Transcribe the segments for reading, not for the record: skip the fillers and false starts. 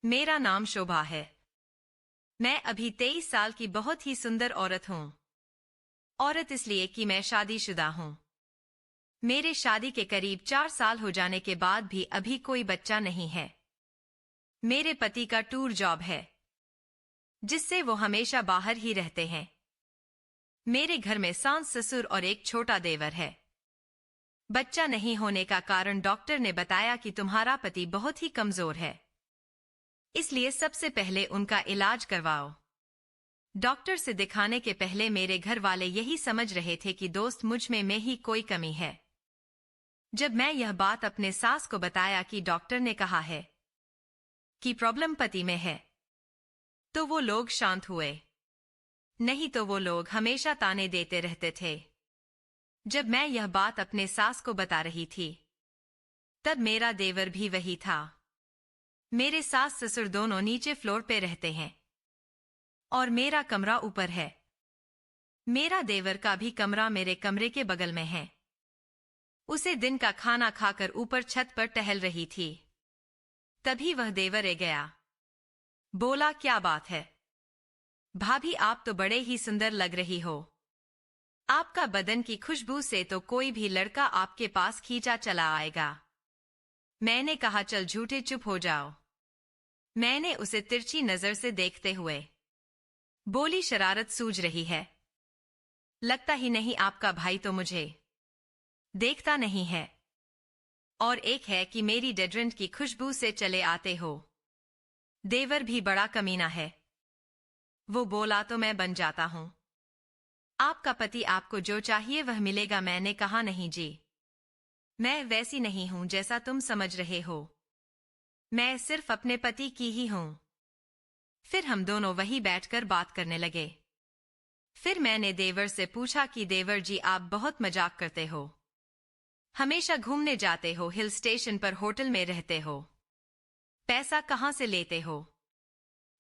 मेरा नाम शोभा है। मैं अभी 23 साल की बहुत ही सुंदर औरत हूँ। औरत इसलिए कि मैं शादीशुदा हूँ। मेरे शादी के करीब 4 साल हो जाने के बाद भी अभी कोई बच्चा नहीं है। मेरे पति का टूर जॉब है, जिससे वो हमेशा बाहर ही रहते हैं। मेरे घर में सास ससुर और एक छोटा देवर है। बच्चा नहीं होने का कारण डॉक्टर ने बताया कि तुम्हारा पति बहुत ही कमजोर है, इसलिए सबसे पहले उनका इलाज करवाओ। डॉक्टर से दिखाने के पहले मेरे घर वाले यही समझ रहे थे कि दोस्त मुझ में ही कोई कमी है। जब मैं यह बात अपने सास को बताया कि डॉक्टर ने कहा है कि प्रॉब्लम पति में है, तो वो लोग शांत हुए। नहीं तो वो लोग हमेशा ताने देते रहते थे। जब मैं यह बात अपने सास को बता रही थी, तब मेरा देवर भी वही था। मेरे सास ससुर दोनों नीचे फ्लोर पे रहते हैं और मेरा कमरा ऊपर है। मेरा देवर का भी कमरा मेरे कमरे के बगल में है। उसे दिन का खाना खाकर ऊपर छत पर टहल रही थी। तभी वह देवर ए गया। बोला, क्या बात है भाभी, आप तो बड़े ही सुंदर लग रही हो। आपका बदन की खुशबू से तो कोई भी लड़का आपके पास खींचा चला आएगा। मैंने कहा, चल झूठे, चुप हो जाओ। मैंने उसे तिरछी नजर से देखते हुए बोली, शरारत सूझ रही है। लगता ही नहीं आपका भाई तो मुझे देखता नहीं है, और एक है कि मेरी डेड्रेंट की खुशबू से चले आते हो। देवर भी बड़ा कमीना है। वो बोला तो मैं बन जाता हूं। आपका पति आपको जो चाहिए वह मिलेगा। मैंने कहा, नहीं जी, मैं वैसी नहीं हूं जैसा तुम समझ रहे हो। मैं सिर्फ अपने पति की ही हूं। फिर हम दोनों वहीं बैठकर बात करने लगे। फिर मैंने देवर से पूछा कि देवर जी, आप बहुत मजाक करते हो। हमेशा घूमने जाते हो, हिल स्टेशन पर होटल में रहते हो। पैसा कहां से लेते हो?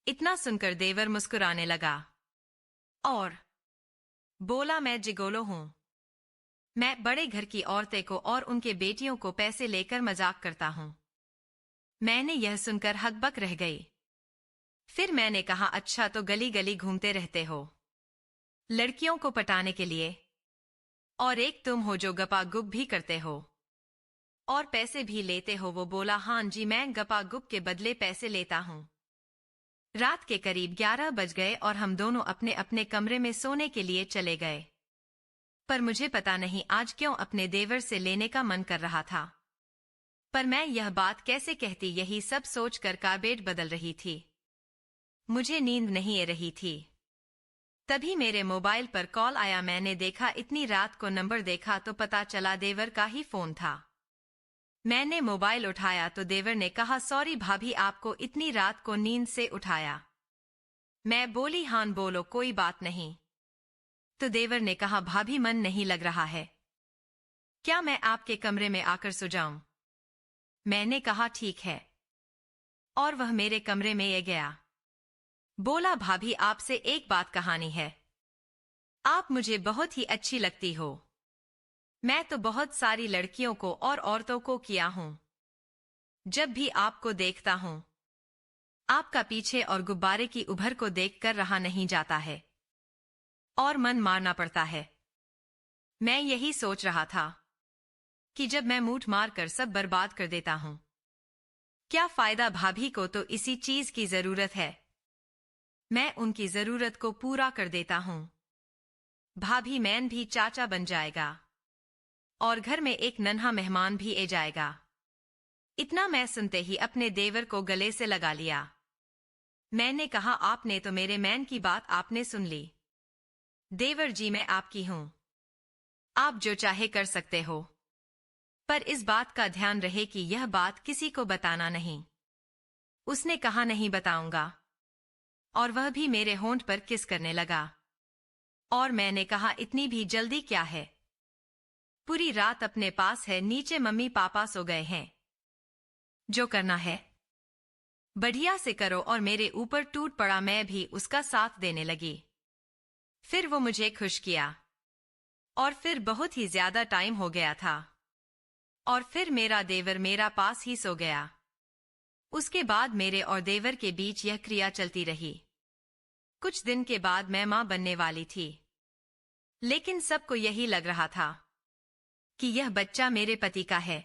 इतना सुनकर देवर मुस्कुराने लगा और बोला, मैं जिगोलो हूं। मैं बड़े घर की औरतें को और उनके बेटियों को पैसे लेकर मजाक करता हूं। मैंने यह सुनकर हकबक रह गई। फिर मैंने कहा, अच्छा, तो गली गली घूमते रहते हो लड़कियों को पटाने के लिए, और एक तुम हो जो गपागुप भी करते हो और पैसे भी लेते हो। वो बोला, हां जी, मैं गपागुप के बदले पैसे लेता हूं। रात के करीब 11 बज गए और हम दोनों अपने अपने कमरे में सोने के लिए चले गए। पर मुझे पता नहीं आज क्यों अपने देवर से लेने का मन कर रहा था। पर मैं यह बात कैसे कहती, यही सब सोचकर कारपेट बदल रही थी। मुझे नींद नहीं आ रही थी। तभी मेरे मोबाइल पर कॉल आया। मैंने देखा, इतनी रात को नंबर देखा तो पता चला देवर का ही फोन था। मैंने मोबाइल उठाया तो देवर ने कहा, सॉरी भाभी, आपको इतनी रात को नींद से उठाया। मैं बोली, हां बोलो, कोई बात नहीं। तो देवर ने कहा, भाभी मन नहीं लग रहा है, क्या मैं आपके कमरे में आकर सो जाऊं? मैंने कहा, ठीक है। और वह मेरे कमरे में ये गया। बोला, भाभी, आपसे एक बात कहानी है। आप मुझे बहुत ही अच्छी लगती हो। मैं तो बहुत सारी लड़कियों को और औरतों को किया हूं। जब भी आपको देखता हूं, आपका पीछे और गुब्बारे की उभर को देखकर रहा नहीं जाता है और मन मारना पड़ता है। मैं यही सोच रहा था कि जब मैं मूठ मार कर सब बर्बाद कर देता हूं, क्या फायदा? भाभी को तो इसी चीज की जरूरत है। मैं उनकी जरूरत को पूरा कर देता हूं। भाभी मैन भी चाचा बन जाएगा और घर में एक नन्हा मेहमान भी आ जाएगा। इतना मैं सुनते ही अपने देवर को गले से लगा लिया। मैंने कहा, आपने तो मेरे मैन की बात आपने सुन ली। देवर जी, मैं आपकी हूं, आप जो चाहे कर सकते हो, पर इस बात का ध्यान रहे कि यह बात किसी को बताना नहीं। उसने कहा, नहीं बताऊंगा, और वह भी मेरे होंठ पर किस करने लगा। और मैंने कहा, इतनी भी जल्दी क्या है? पूरी रात अपने पास है, नीचे मम्मी पापा सो गए हैं। जो करना है बढ़िया से करो। और मेरे ऊपर टूट पड़ा। मैं भी उसका साथ देने लगी। फिर वो मुझे खुश किया और फिर बहुत ही ज्यादा टाइम हो गया था और फिर मेरा देवर मेरा पास ही सो गया। उसके बाद मेरे और देवर के बीच यह क्रिया चलती रही। कुछ दिन के बाद मैं मां बनने वाली थी, लेकिन सबको यही लग रहा था कि यह बच्चा मेरे पति का है।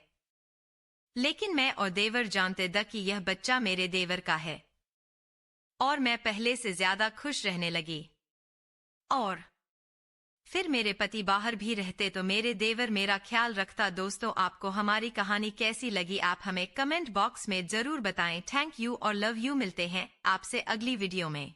लेकिन मैं और देवर जानते थे कि यह बच्चा मेरे देवर का है, और मैं पहले से ज्यादा खुश रहने लगी। और फिर मेरे पति बाहर भी रहते तो मेरे देवर मेरा ख्याल रखता। दोस्तों, आपको हमारी कहानी कैसी लगी आप हमें कमेंट बॉक्स में जरूर बताएं। थैंक यू और लव यू। मिलते हैं आपसे अगली वीडियो में।